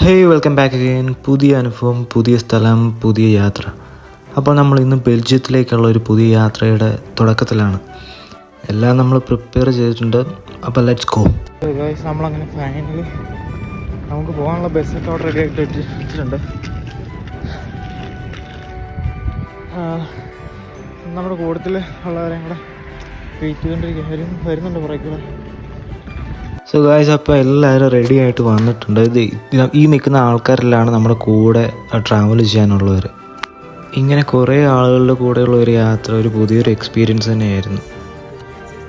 Hey welcome back again. പുതിയ അനുഭവം, പുതിയ സ്ഥലം, പുതിയ യാത്ര. അപ്പോൾ നമ്മൾ ഇന്ന് ബെൽജിയത്തിലേക്കുള്ള ഒരു പുതിയ യാത്രയുടെ തുടക്കത്തിലാണ്. എല്ലാം നമ്മൾ പ്രിപ്പയർ ചെയ്തിട്ടുണ്ട്. അപ്പോൾ ലെറ്റ്സ് ഗോ. നമ്മളങ്ങനെ ഫൈനലി നമുക്ക് പോകാനുള്ള ബസ്സൊക്കെ അവിടെ റെഡി ആയിട്ട് വെച്ചിട്ടുണ്ട്. നമ്മുടെ കൂട്ടത്തിൽ ഉള്ളവരെ കൂടെ വെയിറ്റ് ചെയ്തുകൊണ്ടിരിക്കുക വരുന്നുണ്ട് കുറേ കൂടെ. സോ ഗായ്സ്, അപ്പോൾ എല്ലാവരും റെഡി ആയിട്ട് വന്നിട്ടുണ്ട്. ഈ നിൽക്കുന്ന ആൾക്കാരെല്ലാം നമ്മുടെ കൂടെ ട്രാവൽ ചെയ്യാനുള്ളവർ. ഇങ്ങനെ കുറേ ആളുകളുടെ കൂടെയുള്ള ഒരു യാത്ര ഒരു പുതിയൊരു എക്സ്പീരിയൻസ് തന്നെയായിരുന്നു.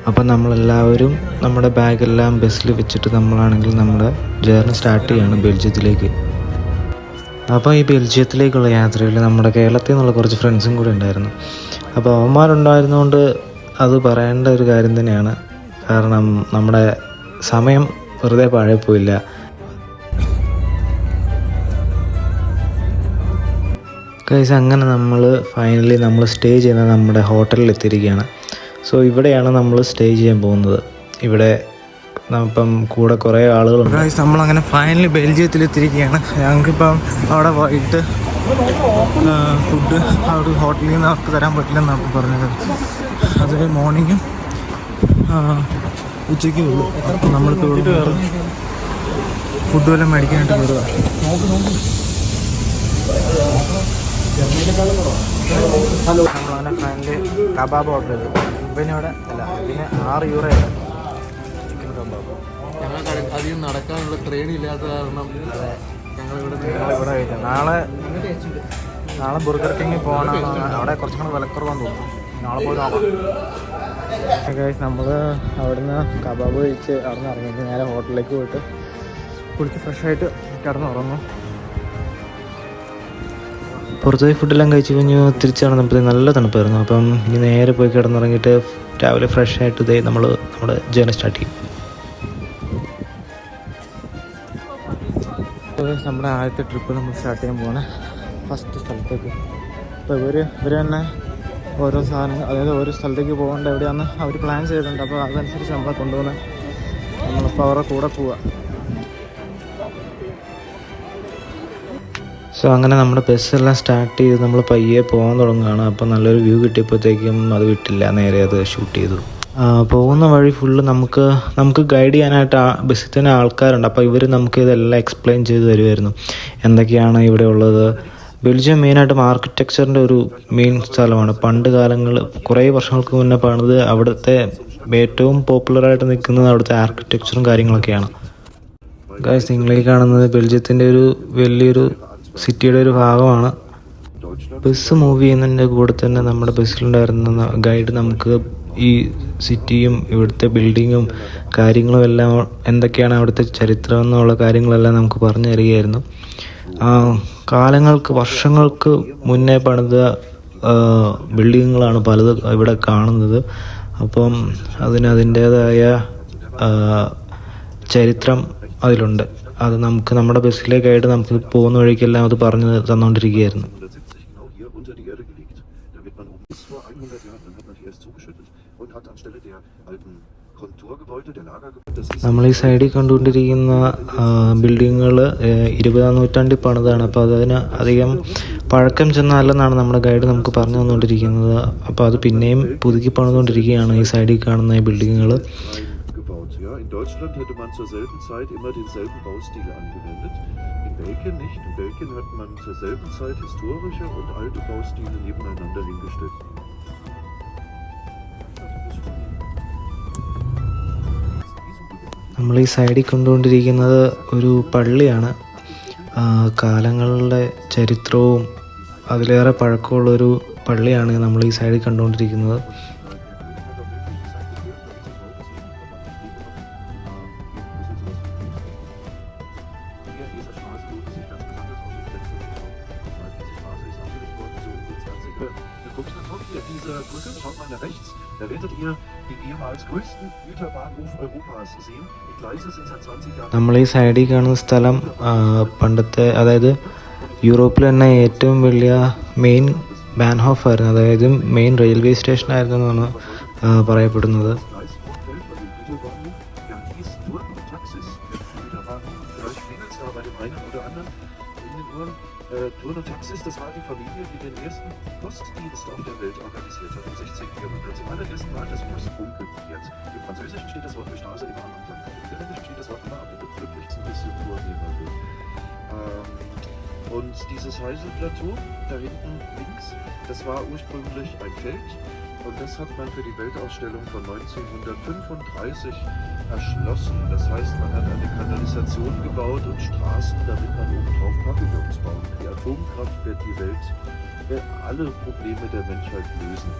അപ്പം നമ്മളെല്ലാവരും നമ്മുടെ ബാഗെല്ലാം ബസ്സിൽ വെച്ചിട്ട് നമ്മളാണെങ്കിൽ നമ്മുടെ ജേർണി സ്റ്റാർട്ട് ചെയ്യാണ് ബെൽജിയത്തിലേക്ക്. അപ്പോൾ ഈ ബെൽജിയത്തിലേക്കുള്ള യാത്രയിൽ നമ്മുടെ കേരളത്തിൽ നിന്നുള്ള കുറച്ച് ഫ്രണ്ട്സും കൂടെ ഉണ്ടായിരുന്നു. അപ്പോൾ അവന്മാരുണ്ടായിരുന്നുകൊണ്ട് അത് പറയേണ്ട ഒരു കാര്യം തന്നെയാണ്. കാരണം നമ്മുടെ സമയം വെറുതെ പഴയപ്പോയില്ല. ഗൈസ്, അങ്ങനെ നമ്മൾ ഫൈനലി സ്റ്റേ ചെയ്യുന്നത് നമ്മുടെ ഹോട്ടലിൽ എത്തിയിരിക്കുകയാണ്. സോ ഇവിടെയാണ് നമ്മൾ സ്റ്റേ ചെയ്യാൻ പോകുന്നത്. ഇവിടെ ഇപ്പം കൂടെ കുറേ ആളുകളുണ്ട്. ഗൈസ്, നമ്മളങ്ങനെ ഫൈനലി ബെൽജിയത്തിലെത്തിയിരിക്കുകയാണ്. ഞങ്ങൾക്കിപ്പം അവിടെ പോയിട്ട് ഫുഡ് അവിടെ ഹോട്ടലിൽ നിന്ന് അവർക്ക് തരാൻ പറ്റില്ലെന്നാണ് പറഞ്ഞത്. അത് മോർണിംഗും ഉച്ചയ്ക്ക് ഉള്ളൂ. അപ്പം നമ്മളിപ്പോൾ ഇവിടെ ഫുഡ് വല്ലതും മേടിക്കാനായിട്ട് കയറുക. നമ്മളങ്ങനെ ഫൈനലി കബാബ് ഓർഡർ ചെയ്തു. ഇവനിവിടെ അല്ല, ഇതിന് €6 ചിക്കൻ കബാബ്. ഞങ്ങൾക്ക് അധികം നടക്കാനുള്ള ട്രെയിൻ ഇല്ലാത്ത കാരണം ഞങ്ങളിവിടെ കഴിച്ചു. നാളെ ബർഗർ കിങ്ങിൽ പോകണം. അവിടെ കുറച്ചും കൂടെ വിലക്കുറവാന്ന് തോന്നുന്നു. നാളെ പോയി നോക്കാം. നമ്മൾ അവിടുന്ന് കബാബ് കഴിച്ച് അവിടെ നിന്ന് ഇറങ്ങിയിട്ട് നേരെ ഹോട്ടലിലേക്ക് പോയിട്ട് കുളിച്ച് ഫ്രഷായിട്ട് കിടന്നുറങ്ങും. പുറത്തുപോയി ഫുഡെല്ലാം കഴിച്ച് കഴിഞ്ഞ് തിരിച്ച് നടന്നപ്പോഴത്തേക്ക് നല്ല തണുപ്പായിരുന്നു. അപ്പം ഇനി നേരെ പോയി കിടന്നുറങ്ങിയിട്ട് രാവിലെ ഫ്രഷായിട്ട് ഇതേ നമ്മുടെ ജേർണി സ്റ്റാർട്ട് ചെയ്യും. നമ്മുടെ ആദ്യത്തെ ട്രിപ്പ് നമ്മൾ സ്റ്റാർട്ട് ചെയ്യാൻ പോകണേ ഫസ്റ്റ് സ്ഥലത്തേക്ക്. അപ്പോൾ ഇവർ തന്നെ ഓരോ സാധനങ്ങൾ, അതായത് ഓരോ സ്ഥലത്തേക്ക് പോകേണ്ട എവിടെയാണെന്ന് അവർ പ്ലാൻ ചെയ്തിട്ടുണ്ട്. അപ്പോൾ അതനുസരിച്ച് നമ്മളെ കൊണ്ടുപോകുന്നത്. നമ്മളിപ്പോൾ അവരുടെ കൂടെ പോവുക. സോ അങ്ങനെ നമ്മുടെ ബസ്സെല്ലാം സ്റ്റാർട്ട് ചെയ്ത് നമ്മൾ പയ്യെ പോകാൻ തുടങ്ങുകയാണ്. അപ്പോൾ നല്ലൊരു വ്യൂ കിട്ടിയപ്പോഴത്തേക്കും അത് വിട്ടില്ല, നേരെ അത് ഷൂട്ട് ചെയ്തു. പോകുന്ന വഴി ഫുള്ള് നമുക്ക് ഗൈഡ് ചെയ്യാനായിട്ട് ബസ്സിൽ തന്നെ ആൾക്കാരുണ്ട്. അപ്പോൾ ഇവർ നമുക്ക് ഇതെല്ലാം എക്സ്പ്ലെയിൻ ചെയ്ത് തരുമായിരുന്നു, എന്തൊക്കെയാണ് ഇവിടെ ഉള്ളത്. ബെൽജിയം മെയിനായിട്ടും ആർക്കിടെക്ചറിൻ്റെ ഒരു മെയിൻ സ്ഥലമാണ്. പണ്ട് കാലങ്ങൾ കുറേ വർഷങ്ങൾക്ക് മുന്നേ പണിത് അവിടുത്തെ ഏറ്റവും പോപ്പുലറായിട്ട് നിൽക്കുന്നത് അവിടുത്തെ ആർക്കിടെക്ചറും കാര്യങ്ങളൊക്കെയാണ്. ഗൈസ്, നിങ്ങളീ കാണുന്നത് ബെൽജിയത്തിൻ്റെ ഒരു വലിയൊരു സിറ്റിയുടെ ഒരു ഭാഗമാണ്. ബസ് മൂവ് ചെയ്യുന്നതിൻ്റെ കൂടെ തന്നെ നമ്മുടെ ബസ്സിലുണ്ടായിരുന്ന ഗൈഡ് നമുക്ക് ഈ സിറ്റിയും ഇവിടുത്തെ ബിൽഡിങ്ങും കാര്യങ്ങളും എല്ലാം എന്തൊക്കെയാണ് അവിടുത്തെ ചരിത്രം എന്നുള്ള കാര്യങ്ങളെല്ലാം നമുക്ക് പറഞ്ഞു തരികയായിരുന്നു. വർഷങ്ങൾക്ക് മുന്നേ പണിത ബിൽഡിങ്ങുകളാണ് പലത് ഇവിടെ കാണുന്നത്. അപ്പം അതിൻ്റേതായ ചരിത്രം അതിലുണ്ട്. അത് നമുക്ക് നമ്മുടെ ബസ്സിലേക്കായിട്ട് നമുക്ക് പോകുന്ന വഴിക്കെല്ലാം അത് പറഞ്ഞു തന്നുകൊണ്ടിരിക്കുകയായിരുന്നു. നമ്മൾ ഈ സൈഡിൽ കണ്ടുകൊണ്ടിരിക്കുന്ന ബിൽഡിങ്ങുകൾ 20-ാം നൂറ്റാണ്ടിൽ പണിതാണ്. അപ്പോൾ അതിന് അധികം പഴക്കം ചെന്നല്ലെന്നാണ് നമ്മുടെ ഗൈഡ് നമുക്ക് പറഞ്ഞു തന്നുകൊണ്ടിരിക്കുന്നത്. അപ്പോൾ അത് പിന്നെയും പുതുക്കി പണിതുകൊണ്ടിരിക്കുകയാണ് ഈ സൈഡിൽ കാണുന്ന ഈ ബിൽഡിങ്ങുകൾ. In Deutschland hätte man zur selben Zeit immer denselben Baustil angewendet. In Belgien nicht. In Belgien hat man zur selben Zeit historische und alte Baustile nebeneinander hingestellt. നമ്മൾ ഈ സൈഡിൽ കണ്ടുകൊണ്ടിരിക്കുന്നത് ഒരു പള്ളിയാണ്. കാലങ്ങളുടെ ചരിത്രവും അതിലേറെ പഴക്കമുള്ളൊരു പള്ളിയാണ് നമ്മൾ ഈ സൈഡിൽ കണ്ടുകൊണ്ടിരിക്കുന്നത്. Diese Brücke, schaut mal nach rechts, da werdet ihr den ehemals größten Güterbahnhof Europas sehen. Die Gleise sind seit 20 Jahren. നമ്മൾ ഈ സൈഡിൽ കാണുന്ന സ്ഥലം പണ്ടത്തെ, അതായത് യൂറോപ്പിൽ തന്നെ ഏറ്റവും വലിയ മെയിൻ ബാൻഹോഫ് ആയിരുന്നു, അതായത് മെയിൻ റെയിൽവേ സ്റ്റേഷൻ ആയിരുന്നു എന്നാണ് പറയപ്പെടുന്നത്. Taxis, der Güterbahnhof. Vielleicht klingelt es da bei dem einen oder anderen. in den Uhren. Turn und Taxis, das war die Familie, die den ersten Postdienst auf der Welt organisiert hat im 16. Jahrhundert. Zum allerersten Mal das Postbunkel jetzt. Im Französischen steht das Wort für Straße immer am Anfang. Im Niederländischen steht das Wort immer am Ende. Wirklich ein bisschen vornehmen will. Und dieses Heiselplateau, da hinten links, das war ursprünglich ein Feld. Und das hat man für die Weltausstellung von 1935 erschlossen. Das heißt, man hat eine Kanalisation gebaut und Straßen, damit man obendrauf Pavillons bauen kann. Die Atomkraft wird alle Probleme der Menschheit lösen.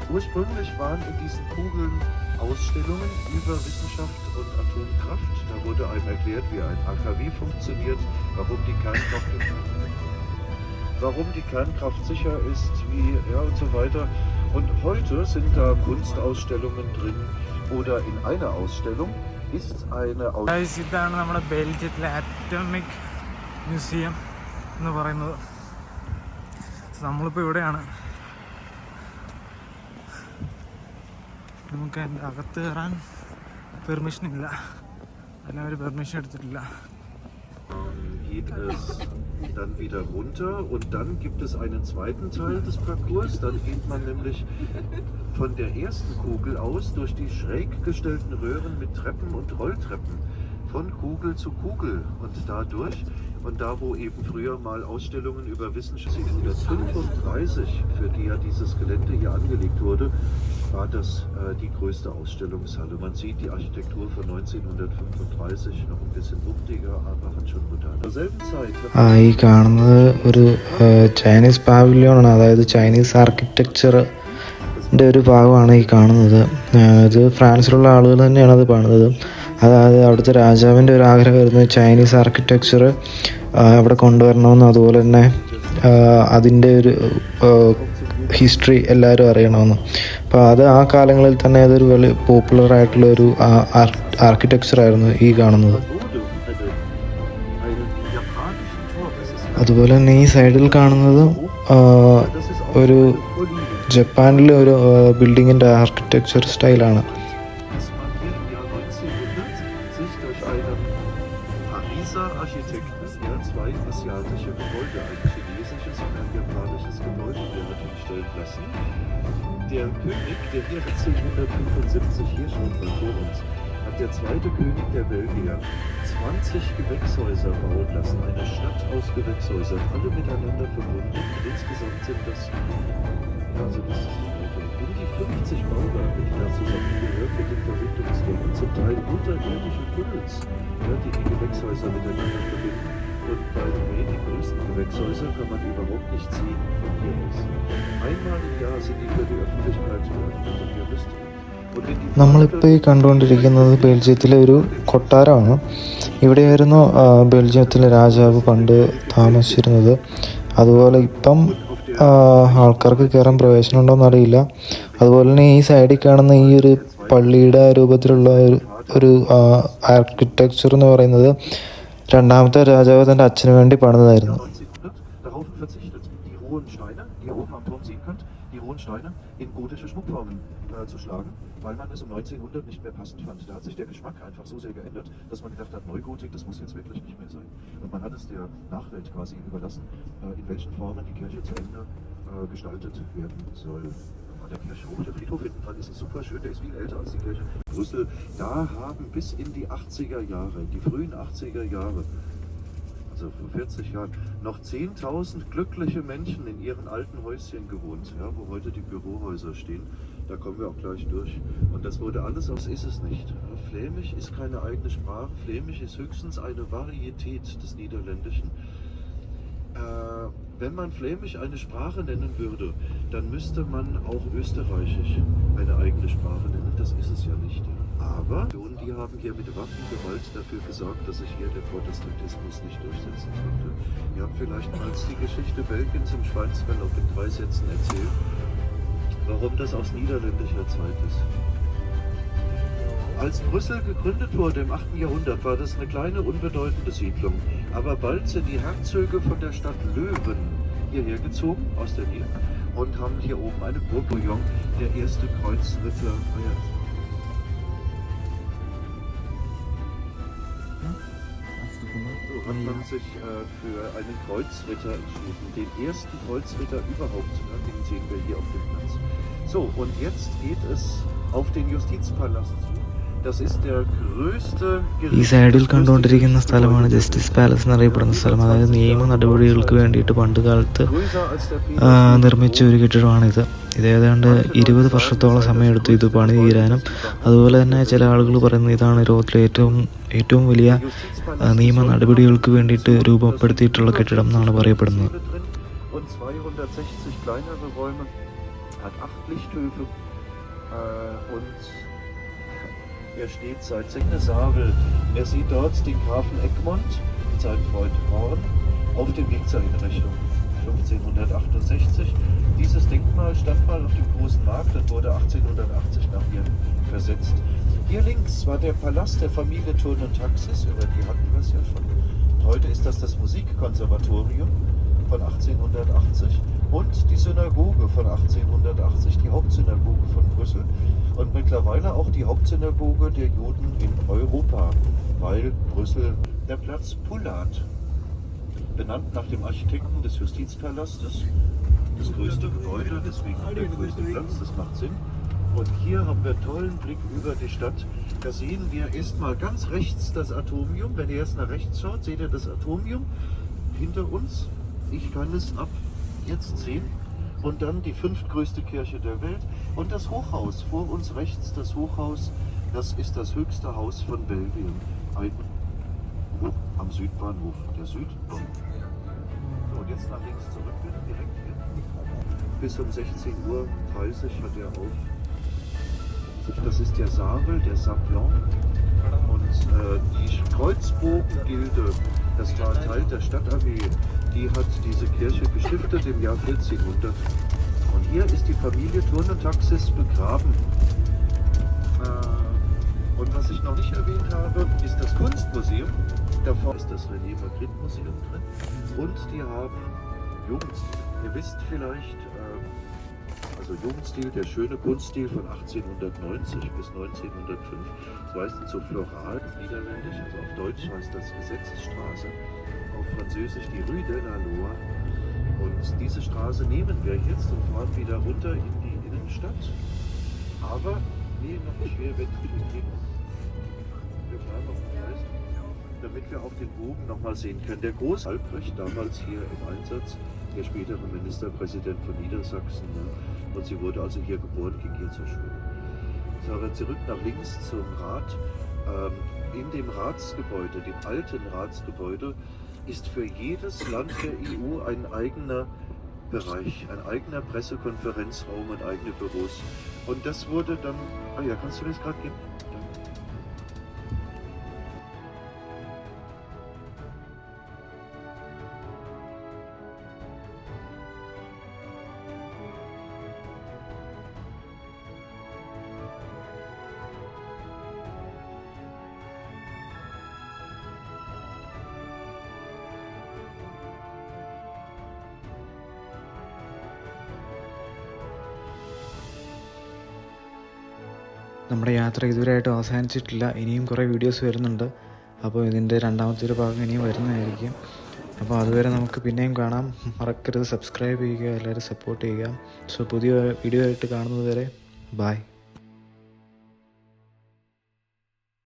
Ursprünglich waren in diesen Kugeln Ausstellungen über Wissenschaft und Atomkraft. Da wurde einem erklärt, wie ein AKW funktioniert, warum die Kernkraft sicher ist, und so weiter. Und heute sind da Kunstausstellungen drin oder in einer Ausstellung ist eine Ausstellung. ഇതാണ് നമ്മുടെ ബെൽജിയത്തിലെ atomic museum എന്ന് പറയുന്നത്. നമ്മളിപ്പോൾ ഇവിടെയാണ്. നമുക്ക് അതിൻ്റെ അകത്ത് കയറാൻ പെർമിഷൻ ഇല്ല, എല്ലാവരും പെർമിഷൻ എടുത്തിട്ടില്ല. Geht es dann wieder runter und dann gibt es einen zweiten Teil des Parcours. Dann geht man nämlich von der ersten Kugel aus durch die schräg gestellten Röhren mit Treppen und Rolltreppen von Kugel zu Kugel und dadurch. Und da, wo eben früher mal Ausstellungen über Wissenschaft 1935, für die ja dieses Gelände hier angelegt wurde, war das die größte Ausstellungshalle. Man sieht die Architektur von 1935, noch ein bisschen wuchtiger, aber hat schon modern. Zur selben Zeit ഈ കാണുന്നത് ഒരു ചൈനീസ് പാവിലിയോണാണ്, അതായത് ചൈനീസ് ആർക്കിടെക്ചറിൻ്റെ ഒരു ഭാഗമാണ് ഈ കാണുന്നത്. ഇത് ഫ്രാൻസിലുള്ള ആളുകൾ തന്നെയാണ് അത് പണിതത്. അതായത് അവിടുത്തെ രാജാവിൻ്റെ ഒരു ആഗ്രഹമായിരുന്നു ചൈനീസ് ആർക്കിടെക്ചർ അവിടെ കൊണ്ടുവരണമെന്ന്, അതുപോലെ തന്നെ അതിൻ്റെ ഒരു ഹിസ്റ്ററി എല്ലാവരും അറിയണമെന്ന്. അപ്പോൾ അത് ആ കാലങ്ങളിൽ തന്നെ അതൊരു വലിയ പോപ്പുലർ ആയിട്ടുള്ള ഒരു ആർക്കിടെക്ചറായിരുന്നു ഈ കാണുന്നത്. അതുപോലെ തന്നെ ഈ സൈഡിൽ കാണുന്നത് ഒരു ജപ്പാനിലെ ഒരു ബിൽഡിങ്ങിൻ്റെ ആർക്കിടെക്ചർ സ്റ്റൈലാണ്. zwei asiatische Gebäude, ein chinesisches und ein japanisches Gebäude fertigstellen lassen. Der König, der hier 1775 hier schon mal vor uns, hat der zweite König der Belgier 20 Gewächshäuser bauen lassen, eine Stadt aus Gewächshäusern, alle miteinander verbunden. Und insgesamt sind das um die 50 Bauwerke, die da zusammengehören mit den Verbindungsgängen, zum Teil unterirdische Tunnels, die die Gewächshäuser miteinander verbinden. Und by the way, die größten Gewächshäuser kann man überhaupt nicht sehen von hier aus. Einmal im Jahr sind die für die Öffentlichkeit geöffnet und ihr wisst. നമ്മളിപ്പോൾ ഈ കണ്ടുകൊണ്ടിരിക്കുന്നത് ബെൽജിയത്തിലെ ഒരു കൊട്ടാരമാണ്. ഇവിടെയായിരുന്നു ബെൽജിയത്തിലെ രാജാവ് പണ്ട് താമസിച്ചിരുന്നത്. അതുപോലെ ഇപ്പം ആൾക്കാർക്ക് കയറാൻ പ്രവേശനം ഉണ്ടോയെന്ന് അറിയില്ല. അതുപോലെ തന്നെ ഈ സൈഡിൽ കാണുന്ന ഈ ഒരു പള്ളിയുടെ രൂപത്തിലുള്ള ഒരു ആർക്കിടെക്ചർ എന്ന് പറയുന്നത് രണ്ടാമത്തെ രാജാവ് തൻ്റെ അച്ഛന് വേണ്ടി പണിതായിരുന്നു. in gotische Schmuckformen zu schlagen, weil man es um 1900 nicht mehr passend fand. Da hat sich der Geschmack einfach so sehr geändert, dass man gedacht hat, Neugotik, das muss jetzt wirklich nicht mehr sein. Und man hat es der Nachwelt quasi überlassen, in welchen Formen die Kirche zu Ende gestaltet werden soll. Der Kirchhof, der Friedhof hinten dran ist super schön, der ist viel älter als die Kirche in Brüssel. Da haben bis in die 80er Jahre, die frühen 80er Jahre, also vor 40 Jahren, noch 10.000 glückliche Menschen in ihren alten Häuschen gewohnt, ja, wo heute die Bürohäuser stehen. Da kommen wir auch gleich durch. Und das wurde alles aus, ist es nicht. Flämisch ist keine eigene Sprache, Flämisch ist höchstens eine Varietät des Niederländischen. Wenn man Flämisch eine Sprache nennen würde, dann müsste man auch Österreichisch eine eigene Sprache nennen. Das ist es ja nicht. Aber die haben hier mit Waffengewalt dafür gesorgt, dass sich hier der Protestantismus nicht durchsetzen konnte. Ihr habt vielleicht mal die Geschichte Belgiens im Schweinsfell auch in 3 Sätzen erzählt, warum das aus niederländischer Zeit ist. Als Brüssel gegründet wurde im 8. Jahrhundert, war das eine kleine, unbedeutende Siedlung. Aber bald sind die Herzöge von der Stadt Löwen hierher gezogen, aus der Nähe, und haben hier oben eine Burg Bouillon, der erste Kreuzritter. hat man sich für einen Kreuzritter entschieden. Den ersten Kreuzritter überhaupt, den sehen wir hier auf dem Platz. So, und jetzt geht es auf den Justizpalast zu. Das ist der größte ഈ സൈഡിൽ കണ്ടുകൊണ്ടിരിക്കുന്ന സ്ഥലമാണ് justice palace എന്നറിയപ്പെടുന്ന സ്ഥലം. അതായത് നിയമ നടപടികൾക്ക് വേണ്ടിയിട്ട് പണ്ട് കാലത്ത് നിർമ്മിച്ച ഒരു കെട്ടിടമാണിത്. ഇത് ഏതാണ്ട് 20 വർഷത്തോളം സമയമെടുത്തു ഇത് പണി തീരാനും. അതുപോലെ തന്നെ ചില ആളുകൾ പറയുന്നത് ഇതാണ് ലോകത്തിലെ ഏറ്റവും വലിയ നിയമ നടപടികൾക്ക് വേണ്ടിയിട്ട് രൂപപ്പെടുത്തിയിട്ടുള്ള കെട്ടിടം എന്നാണ് പറയപ്പെടുന്നത്. Er steht seit Signeshavel. Er sieht dort den Grafen Egmont und seinen Freund Horn auf dem Weg zur Einrichtung 1568. Dieses Denkmal stand mal auf dem großen Markt und wurde 1880 nach hier versetzt. Hier links war der Palast der Familie Thurn und Taxis, über die hatten wir es ja schon. Heute ist das Musikkonservatorium von 1880 und die Synagoge von 1880, die Hauptsynagoge von Brüssel und mittlerweile auch die Hauptsynagoge der Juden in Europa, weil Brüssel der Platz Pulat, benannt nach dem Architekten des Justizpalastes, das größte Gebäude, deswegen der größte Platz, das macht Sinn. Und hier haben wir einen tollen Blick über die Stadt. Da sehen wir erstmal ganz rechts das Atomium. Wenn ihr jetzt nach rechts schaut, seht ihr das Atomium hinter uns. Ich kann es ab jetzt sehen. Und dann die 5. größte Kirche der Welt. Und das Hochhaus, vor uns rechts das Hochhaus, das ist das höchste Haus von Belgien. Am Südbahnhof, der Südbahnhof. So, und jetzt nach links zurück, bitte, direkt hier. Bis um 16:30 Uhr hat er auf. Das ist der Sarel, der Sablon. Und die Kreuzbogengilde, das war Teil der Stadtarmee, die hat diese Kirche gestiftet im Jahr 1400. Und hier ist die Familie Thurn und Taxis begraben. Und was ich noch nicht erwähnt habe, ist das Kunstmuseum. Davor ist das René Magritte Museum drin. Und die haben Jugendstil. Ihr wisst vielleicht, also Jugendstil, der schöne Kunststil von 1890 bis 1905. Das heißt so floral, niederländisch, also auf Deutsch heißt das Gesetzesstraße, auf Französisch die Rue de la Loi. Und diese Straße nehmen wir jetzt und fahren wieder runter in die Innenstadt. Aber, nee, noch nicht, wir bleiben auf dem Fest, damit wir auch den Bogen nochmal sehen können. Der Groß Albrecht, damals hier im Einsatz, der spätere Ministerpräsident von Niedersachsen. Ne? Und sie wurde also hier geboren, ging hier zur Schule. So, aber zurück nach links zum Rat. In dem Ratsgebäude, dem alten Ratsgebäude, ist für jedes Land der EU ein eigener Bereich, ein eigener Pressekonferenzraum und eigene Büros. Und das wurde dann, ja, kannst du mir das gerade geben? നമ്മുടെ യാത്ര ഇതുവരെയായിട്ടും അവസാനിച്ചിട്ടില്ല. ഇനിയും കുറേ വീഡിയോസ് വരുന്നുണ്ട്. അപ്പോൾ ഇതിൻ്റെ രണ്ടാമത്തെ ഒരു ഭാഗം ഇനിയും വരുന്നതായിരിക്കും. അപ്പോൾ അതുവരെ നമുക്ക് പിന്നെയും കാണാം. മറക്കരുത് സബ്സ്ക്രൈബ് ചെയ്യുക, എല്ലാവരും സപ്പോർട്ട് ചെയ്യുക. സോ പുതിയ വീഡിയോ ആയിട്ട് കാണുന്നത് വരെ ബൈ.